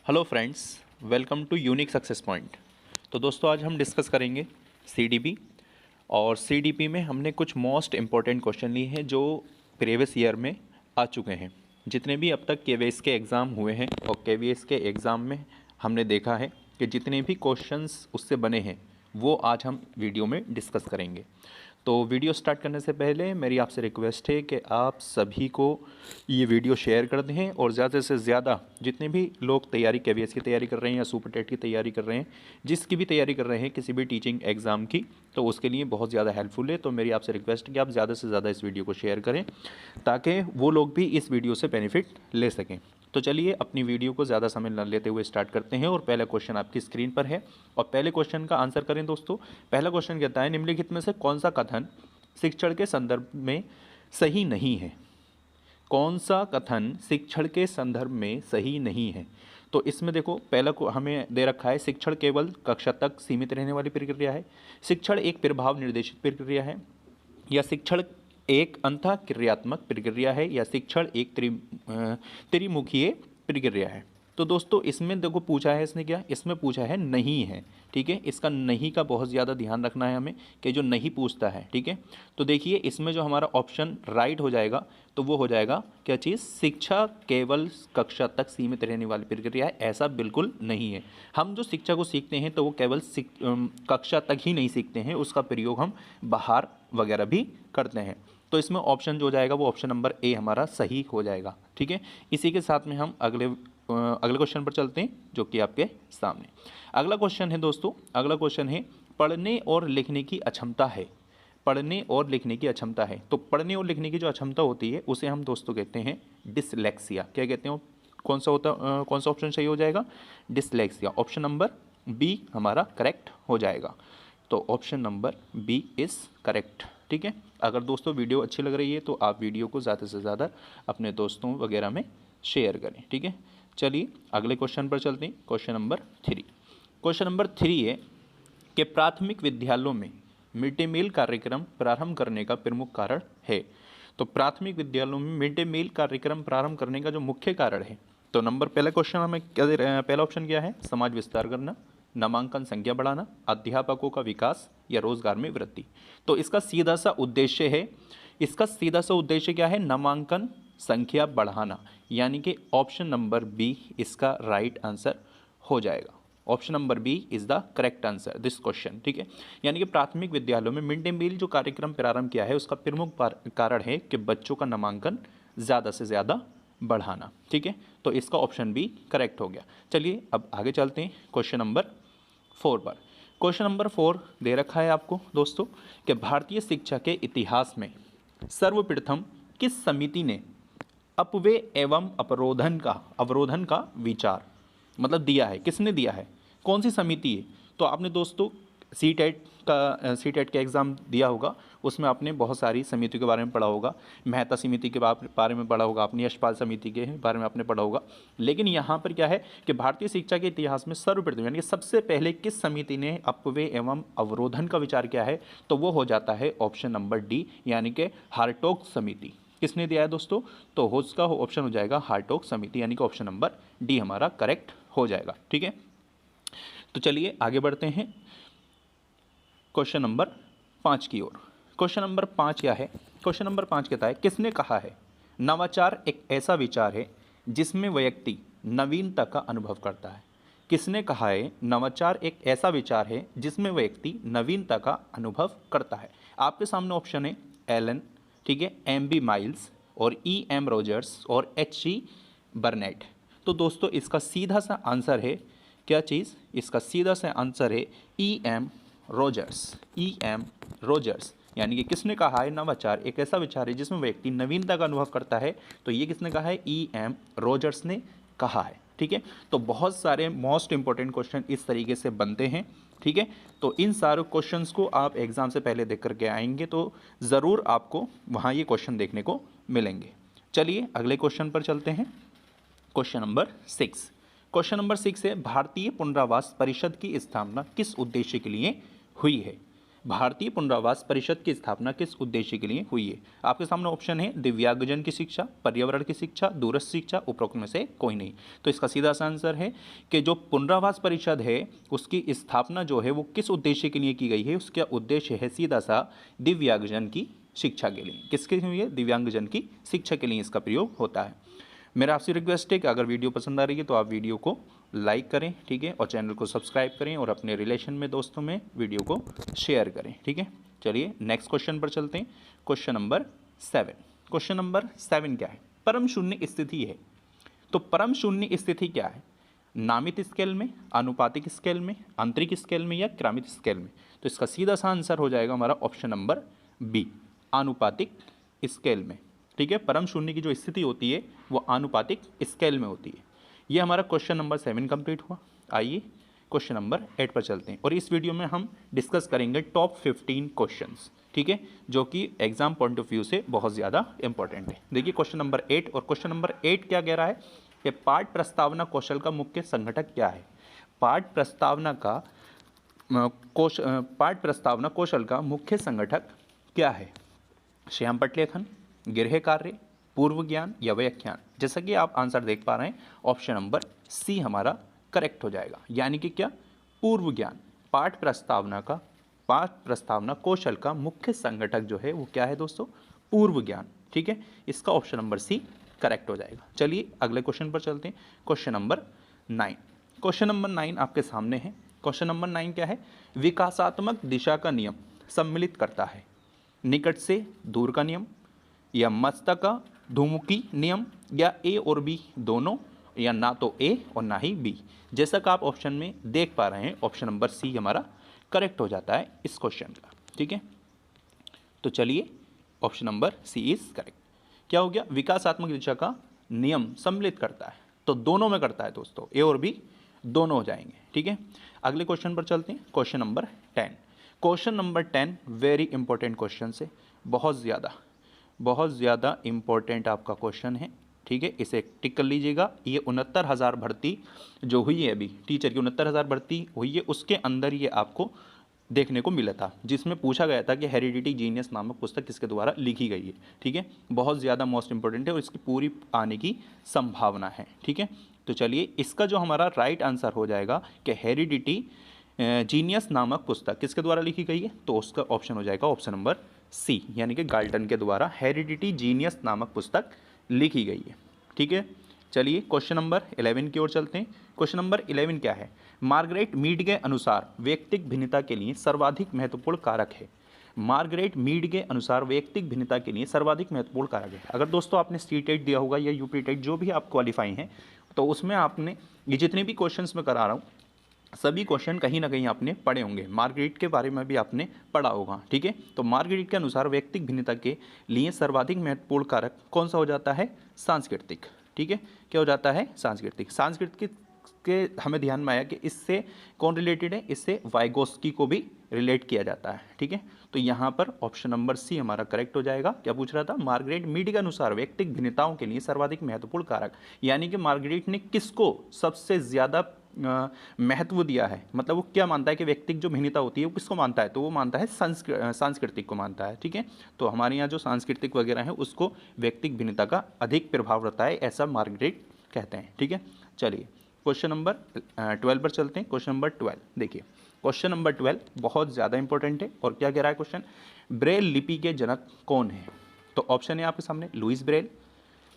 Hello friends, welcome to unique success point. तो दोस्तों आज हम डिस्कस करेंगे सीडीपी। और सीडीपी में हमने कुछ मोस्ट इम्पॉर्टेंट क्वेश्चन लिए हैं जो प्रीवियस ईयर में आ चुके हैं। जितने भी अब तक केवीएस के एग्ज़ाम हुए हैं और केवीएस के एग्ज़ाम में हमने देखा है कि जितने भी क्वेश्चंस उससे बने हैं वो आज हम वीडियो में डिस्कस करेंगे। तो वीडियो स्टार्ट करने से पहले मेरी आपसे रिक्वेस्ट है कि आप सभी को ये वीडियो शेयर कर दें और ज़्यादा से ज़्यादा जितने भी लोग तैयारी केवीएस की तैयारी कर रहे हैं या सुपर टेट की तैयारी कर रहे हैं, जिसकी भी तैयारी कर रहे हैं किसी भी टीचिंग एग्ज़ाम की, तो उसके लिए बहुत ज़्यादा हेल्पफुल है। तो मेरी आपसे रिक्वेस्ट है कि आप ज़्यादा से ज़्यादा इस वीडियो को शेयर करें ताकि वो लोग भी इस वीडियो से बेनिफिट ले सकें। तो चलिए अपनी वीडियो को ज़्यादा समय न लेते हुए स्टार्ट करते हैं और पहला क्वेश्चन आपकी स्क्रीन पर है और पहले क्वेश्चन का आंसर करें दोस्तों। पहला क्वेश्चन कहता है, निम्नलिखित में से कौन सा कथन शिक्षण के संदर्भ में सही नहीं है? कौन सा कथन शिक्षण के संदर्भ में सही नहीं है? तो इसमें देखो, पहला को हमें दे रखा है शिक्षण केवल कक्षा तक सीमित रहने वाली प्रक्रिया है, शिक्षण एक प्रभाव निर्देशित प्रक्रिया है, या शिक्षण एक अंतः क्रियात्मक प्रक्रिया है, या शिक्षण एक त्रिमुखीय प्रक्रिया है। तो दोस्तों इसमें देखो पूछा है इसने क्या, इसमें पूछा है नहीं है। ठीक है, इसका नहीं का बहुत ज़्यादा ध्यान रखना है हमें कि जो नहीं पूछता है। ठीक है, तो देखिए इसमें जो हमारा ऑप्शन राइट हो जाएगा तो वो हो जाएगा क्या चीज़, शिक्षा केवल कक्षा तक सीमित रहने वाली प्रक्रिया है। ऐसा बिल्कुल नहीं है। हम जो शिक्षा को सीखते हैं तो वो केवल कक्षा तक ही नहीं सीखते हैं, उसका प्रयोग हम बाहर वगैरह भी करते हैं। तो इसमें ऑप्शन जो हो जाएगा वो ऑप्शन नंबर ए हमारा सही हो जाएगा। ठीक है, इसी के साथ में हम अगले क्वेश्चन पर चलते हैं जो कि आपके सामने अगला क्वेश्चन है दोस्तों। अगला क्वेश्चन है, पढ़ने और लिखने की अक्षमता है। पढ़ने और लिखने की अक्षमता है। तो पढ़ने और लिखने की जो अक्षमता होती है उसे हम दोस्तों कहते हैं डिसलेक्सिया। क्या कहते हैं? कौन सा ऑप्शन सही हो जाएगा? डिसलेक्सिया। ऑप्शन नंबर बी हमारा करेक्ट हो जाएगा। तो option number B is correct. ठीक है, अगर दोस्तों वीडियो अच्छी लग रही है तो आप वीडियो को ज़्यादा से ज़्यादा अपने दोस्तों वगैरह में शेयर करें। ठीक है, चलिए अगले क्वेश्चन पर चलते हैं। Question number 3। क्वेश्चन नंबर 3 है कि प्राथमिक विद्यालयों में मिड डे मील कार्यक्रम प्रारंभ करने का प्रमुख कारण है। तो प्राथमिक विद्यालयों में मिड डे मील कार्यक्रम प्रारंभ करने का जो मुख्य कारण है, तो नंबर पहला क्वेश्चन हमें क्या दे रहे हैं? पहला ऑप्शन क्या है? समाज विस्तार करना, नामांकन संख्या बढ़ाना, अध्यापकों का विकास, या रोजगार में वृद्धि। तो इसका सीधा सा उद्देश्य है, इसका सीधा सा उद्देश्य क्या है? नामांकन संख्या बढ़ाना, यानी कि ऑप्शन नंबर बी इसका राइट आंसर हो जाएगा। Option number B is the correct answer this question. ठीक है, यानी कि प्राथमिक विद्यालयों में मिड डे मील जो कार्यक्रम प्रारंभ किया है उसका प्रमुख कारण है कि बच्चों का नामांकन ज़्यादा से ज़्यादा बढ़ाना। ठीक है, तो इसका ऑप्शन बी करेक्ट हो गया। चलिए अब आगे चलते हैं क्वेश्चन नंबर 4 पर। क्वेश्चन नंबर 4 दे रखा है आपको दोस्तों कि भारतीय शिक्षा के इतिहास में सर्वप्रथम किस समिति ने अपव्यय एवं अवरोधन का विचार मतलब दिया है? किसने दिया है? कौन सी समिति है? तो आपने दोस्तों सी टेट का एग्ज़ाम दिया होगा, उसमें आपने बहुत सारी समितियों के बारे में पढ़ा होगा। मेहता समिति के बारे में पढ़ा होगा आपने, यशपाल समिति के बारे में आपने पढ़ा होगा। लेकिन यहाँ पर क्या है कि भारतीय शिक्षा के इतिहास में सर्वप्रथम यानी कि सबसे पहले किस समिति ने अपव्यय एवं अवरोधन का विचार किया है? तो वो हो जाता है ऑप्शन नंबर डी, यानी कि हार्टोग समिति। किसने दिया है दोस्तों? तो उसका ऑप्शन हो जाएगा हार्टोग समिति, यानी कि ऑप्शन नंबर डी हमारा करेक्ट हो जाएगा। ठीक है, तो चलिए आगे बढ़ते हैं क्वेश्चन नंबर 5 की ओर। क्वेश्चन नंबर 5 क्या है? क्वेश्चन नंबर 5 कहता है, किसने कहा है नवाचार एक ऐसा विचार है जिसमें व्यक्ति नवीनता का अनुभव करता है? किसने कहा है नवाचार एक ऐसा विचार है जिसमें व्यक्ति नवीनता का अनुभव करता है? आपके सामने ऑप्शन है एलन, ठीक है, एम.बी. माइल्स और ई.एम. रोजर्स और एच.सी. बर्नेट। तो दोस्तों इसका सीधा सा आंसर है क्या चीज़? इसका सीधा सा आंसर है ई.एम. रोजर्स। ई.एम. रोजर्स, यानी कि किसने कहा है नवाचार एक ऐसा विचार है जिसमें व्यक्ति नवीनता का अनुभव करता है? तो ये किसने कहा है? ई.एम. रोजर्स ने कहा है। ठीक है, तो बहुत सारे मोस्ट इंपॉर्टेंट क्वेश्चन इस तरीके से बनते हैं। ठीक है, तो इन सारे क्वेश्चंस को आप एग्जाम से पहले देख करके आएंगे तो ज़रूर आपको वहाँ ये क्वेश्चन देखने को मिलेंगे। चलिए अगले क्वेश्चन पर चलते हैं। Question number 6। क्वेश्चन नंबर 6 है, भारतीय पुनरावास परिषद की स्थापना किस उद्देश्य के लिए हुई है? भारतीय पुनरावास परिषद की स्थापना किस उद्देश्य के लिए हुई है? आपके सामने ऑप्शन है दिव्यांगजन की शिक्षा, पर्यावरण की शिक्षा, दूरस्थ शिक्षा, उपरोक्त में से कोई नहीं। तो इसका सीधा सा आंसर है कि जो पुनरावास परिषद है उसकी स्थापना जो है वो किस उद्देश्य के लिए की गई है? उसका उद्देश्य है सीधा सा दिव्यांगजन की शिक्षा के लिए। किसके लिए? दिव्यांगजन की शिक्षा के लिए इसका प्रयोग होता है। मेरा आपसे रिक्वेस्ट है कि अगर वीडियो पसंद आ रही है तो आप वीडियो को लाइक करें, ठीक है, और चैनल को सब्सक्राइब करें और अपने रिलेशन में, दोस्तों में वीडियो को शेयर करें, ठीक है। चलिए नेक्स्ट क्वेश्चन पर चलते हैं। Question number 7। क्वेश्चन नंबर 7 क्या है? परम शून्य स्थिति है। तो परम शून्य स्थिति क्या है? नामित स्केल में, आनुपातिक स्केल में, आंतरिक स्केल में या क्रमिक स्केल में? तो इसका सीधा सा आंसर हो जाएगा हमारा ऑप्शन नंबर बी, आनुपातिक स्केल में, ठीक है। परम शून्य की जो स्थिति होती है वो आनुपातिक स्केल में होती है। ये हमारा क्वेश्चन नंबर 7 कंप्लीट हुआ। आइए क्वेश्चन नंबर 8 पर चलते हैं और इस वीडियो में हम डिस्कस करेंगे टॉप 15 क्वेश्चंस, ठीक है, जो कि एग्जाम पॉइंट ऑफ व्यू से बहुत ज़्यादा इंपॉर्टेंट है। देखिए क्वेश्चन नंबर 8, और क्वेश्चन नंबर 8 क्या कह रहा है कि पाठ प्रस्तावना कौशल का मुख्य संघटक क्या है? पाठ प्रस्तावना कौशल का मुख्य संघटक क्या है? श्यामपट्ट लेखन, गृह कार्य, पूर्व ज्ञान या व्याख्यान? जैसा कि आप आंसर देख पा रहे हैं, ऑप्शन नंबर सी हमारा करेक्ट हो जाएगा। यानी कि क्या? पूर्व ज्ञान। पाठ प्रस्तावना कौशल का मुख्य संघटक जो है वो क्या है दोस्तों? पूर्व ज्ञान, ठीक है। इसका ऑप्शन नंबर सी करेक्ट हो जाएगा। चलिए अगले क्वेश्चन पर चलते हैं। Question number 9। क्वेश्चन नंबर 9 आपके सामने है। क्वेश्चन नंबर 9 क्या है? विकासात्मक दिशा का नियम सम्मिलित करता है निकट से दूर का नियम, या मस्तकाधुमुखी नियम, या ए और बी दोनों, या ना तो ए और ना ही बी? जैसा कि आप ऑप्शन में देख पा रहे हैं, ऑप्शन नंबर सी हमारा करेक्ट हो जाता है इस क्वेश्चन का, ठीक है। तो चलिए option number C is correct. क्या हो गया? विकासात्मक दिशा का नियम सम्मिलित करता है, तो दोनों में करता है दोस्तों, ए और बी दोनों हो जाएंगे, ठीक है। अगले क्वेश्चन पर चलते हैं। Question number 10। Question number 10 very important question से, बहुत ज़्यादा इंपॉर्टेंट आपका क्वेश्चन है, ठीक है। इसे टिक कर लीजिएगा। ये 69,000 भर्ती जो हुई है अभी, टीचर की 69,000 भर्ती हुई है, उसके अंदर ये आपको देखने को मिला था, जिसमें पूछा गया था कि हेरिडिटी जीनियस नामक पुस्तक किसके द्वारा लिखी गई है, ठीक है। बहुत ज़्यादा मोस्ट इंपॉर्टेंट है और इसकी पूरी आने की संभावना है, ठीक है। तो चलिए इसका जो हमारा राइट आंसर हो जाएगा कि हेरिडिटी जीनियस नामक पुस्तक किसके द्वारा लिखी गई है? तो उसका ऑप्शन हो जाएगा ऑप्शन नंबर सी, यानी कि गाल्टन के द्वारा हेरिडिटी जीनियस नामक पुस्तक लिखी गई है, ठीक है। चलिए क्वेश्चन नंबर 11 की ओर चलते हैं। क्वेश्चन नंबर 11 क्या है? मार्गरेट मीड के अनुसार व्यक्तिक भिन्नता के लिए सर्वाधिक महत्वपूर्ण कारक है। मार्गरेट मीड के अनुसार व्यक्तिक भिन्नता के लिए सर्वाधिक महत्वपूर्ण कारक है। अगर दोस्तों आपने सीटेट दिया होगा या यूपी टेट, जो भी आप क्वालिफाई हैं, तो उसमें आपने ये जितने भी क्वेश्चंस मैं करा रहा हूँ सभी क्वेश्चन कहीं ना कहीं आपने पढ़े होंगे, मार्गरेट के बारे में भी आपने पढ़ा होगा, ठीक है। तो मार्गरेट के अनुसार व्यक्तिक भिन्नता के लिए सर्वाधिक महत्वपूर्ण कारक कौन सा हो जाता है? सांस्कृतिक, ठीक है। क्या हो जाता है? सांस्कृतिक के हमें ध्यान में आया कि इससे कौन रिलेटेड है? इससे वाइगोस्की को भी रिलेट किया जाता है, ठीक है। तो यहाँ पर ऑप्शन नंबर सी हमारा करेक्ट हो जाएगा। क्या पूछ रहा था? मार्गरेट मीड के अनुसार व्यक्तिक भिन्नताओं के लिए सर्वाधिक महत्वपूर्ण कारक, यानी कि मार्गरेट ने किसको सबसे ज़्यादा महत्व दिया है, मतलब वो क्या मानता है कि व्यक्तिक जो भिन्नता होती है वो किसको मानता है? तो वो मानता है सांस्कृतिक को मानता है, ठीक है। तो हमारे यहाँ जो सांस्कृतिक वगैरह है उसको व्यक्तिक भिन्नता का अधिक प्रभाव रहता है, ऐसा मार्गरेट कहते हैं, ठीक है। चलिए क्वेश्चन नंबर 12 पर चलते हैं। क्वेश्चन नंबर 12 देखिए, क्वेश्चन नंबर 12 बहुत ज़्यादा इंपॉर्टेंट है। और क्या कह रहा है क्वेश्चन? ब्रेल लिपि के जनक कौन है? तो ऑप्शन है आपके सामने, लुइस ब्रेल,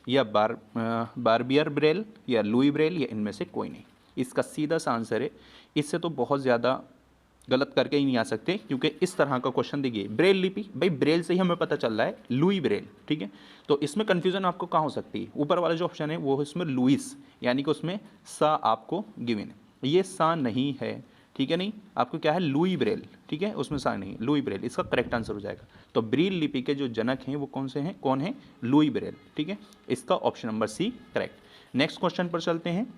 या बारबियर ब्रेल, या लुई ब्रेल, या इनमें से कोई नहीं। इसका सीधा सा आंसर है, इससे तो बहुत ज़्यादा गलत करके ही नहीं आ सकते, क्योंकि इस तरह का क्वेश्चन देखिए, ब्रेल लिपि, भाई ब्रेल से ही हमें पता चल रहा है लुई ब्रेल, ठीक है। तो इसमें कन्फ्यूजन आपको कहाँ हो सकती है? ऊपर वाला जो ऑप्शन है वो इसमें लुइस, यानी कि उसमें सा आपको गिवन है, ये सा नहीं है, ठीक है। नहीं, आपको क्या है? लुई ब्रेल, ठीक है, उसमें सा नहीं, लुई ब्रेल इसका करेक्ट आंसर हो जाएगा। तो ब्रेल लिपि के जो जनक हैं वो कौन से हैं? कौन है? लुई ब्रेल, ठीक है। इसका option number C correct. Next question पर चलते हैं।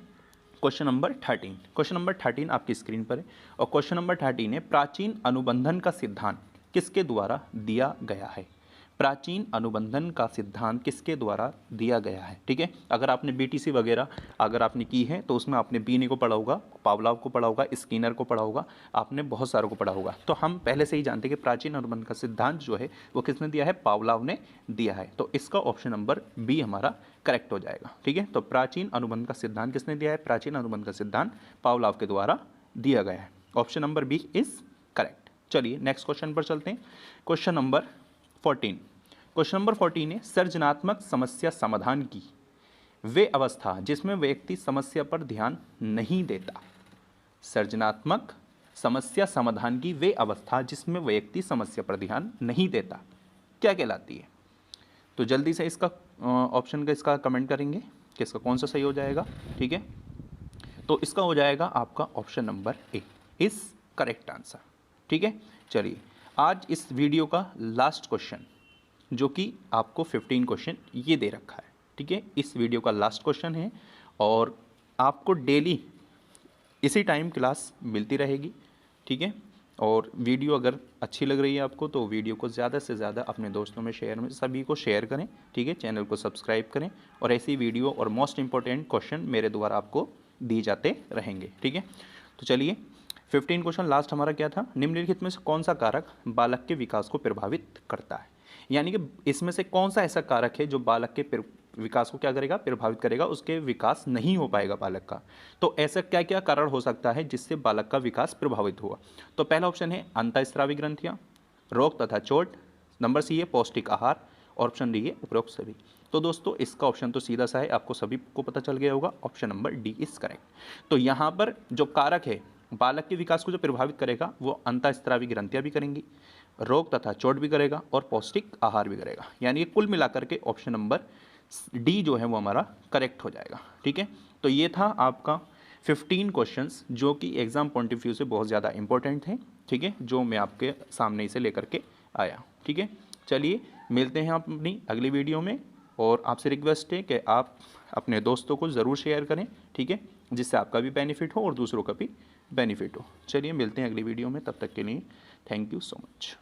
Question number 13। क्वेश्चन नंबर 13 आपकी स्क्रीन पर है और क्वेश्चन नंबर 13 है, प्राचीन अनुबंधन का सिद्धांत किसके द्वारा दिया गया है? प्राचीन अनुबंधन का सिद्धांत किसके द्वारा दिया गया है। ठीक है, अगर आपने बीटीसी वगैरह अगर आपने की है तो उसमें आपने बीने को पढ़ा होगा, पावलोव को पढ़ा होगा, स्किनर को पढ़ा होगा, आपने बहुत सारों को पढ़ा होगा। तो हम पहले से ही जानते हैं कि प्राचीन अनुबंध का सिद्धांत जो है वो किसने दिया है, पावलोव ने दिया है। तो इसका ऑप्शन नंबर बी हमारा करेक्ट हो जाएगा। ठीक है, तो प्राचीन अनुबंध का सिद्धांत किसने दिया है, प्राचीन अनुबंध का सिद्धांत पावलोव के द्वारा दिया गया है। Option number B is correct. चलिए नेक्स्ट क्वेश्चन पर चलते हैं। Question number 14। क्वेश्चन नंबर 14 है, सर्जनात्मक समस्या समाधान की वे अवस्था जिसमें व्यक्ति समस्या पर ध्यान नहीं देता। सर्जनात्मक समस्या समाधान की वे अवस्था जिसमें व्यक्ति समस्या पर ध्यान नहीं देता क्या कहलाती है। तो जल्दी से इसका ऑप्शन का इसका कमेंट करेंगे कि इसका कौन सा सही हो जाएगा। ठीक है, तो इसका हो जाएगा आपका option number A is correct answer. ठीक है, चलिए आज इस वीडियो का लास्ट क्वेश्चन जो कि आपको 15 क्वेश्चन ये दे रखा है। ठीक है, इस वीडियो का लास्ट क्वेश्चन है और आपको डेली इसी टाइम क्लास मिलती रहेगी। ठीक है, और वीडियो अगर अच्छी लग रही है आपको तो वीडियो को ज़्यादा से ज़्यादा अपने दोस्तों में शेयर में सभी को शेयर करें। ठीक है, चैनल को सब्सक्राइब करें और ऐसी वीडियो और मोस्ट इंपॉर्टेंट क्वेश्चन मेरे द्वारा आपको दिए जाते रहेंगे। ठीक है, तो चलिए 15 क्वेश्चन लास्ट हमारा क्या था, निम्नलिखित में से कौन सा कारक बालक के विकास को प्रभावित करता है। यानी कि इसमें से कौन सा ऐसा कारक है जो बालक के विकास को क्या करेगा, प्रभावित करेगा, उसके विकास नहीं हो पाएगा बालक का। तो ऐसा क्या क्या कारण हो सकता है जिससे बालक का विकास प्रभावित हुआ। तो पहला ऑप्शन है अंतःस्रावी ग्रंथियाँ, रोग तथा चोट, नंबर सी है पौष्टिक आहार, और ऑप्शन डी है उपरोक्त सभी। तो दोस्तों इसका ऑप्शन तो सीधा सा है, आपको सभी को पता चल गया होगा, option number D is correct. तो यहाँ पर जो कारक है बालक के विकास को जो प्रभावित करेगा वो अंतःस्रावी ग्रंथियाँ भी करेंगी, रोग तथा चोट भी करेगा और पौष्टिक आहार भी करेगा। यानी कुल मिलाकर के ऑप्शन नंबर डी जो है वो हमारा करेक्ट हो जाएगा। ठीक है, तो ये था आपका 15 क्वेश्चंस जो कि एग्जाम पॉइंट ऑफ व्यू से बहुत ज़्यादा इंपॉर्टेंट थे। ठीक है, जो मैं आपके सामने इसे लेकर के आया। ठीक है, चलिए मिलते हैं आप अपनी अगली वीडियो में और आपसे रिक्वेस्ट है कि आप अपने दोस्तों को ज़रूर शेयर करें। ठीक है, जिससे आपका भी बेनिफिट हो और दूसरों का भी बेनिफिट हो। चलिए मिलते हैं अगली वीडियो में, तब तक के लिए थैंक यू सो मच।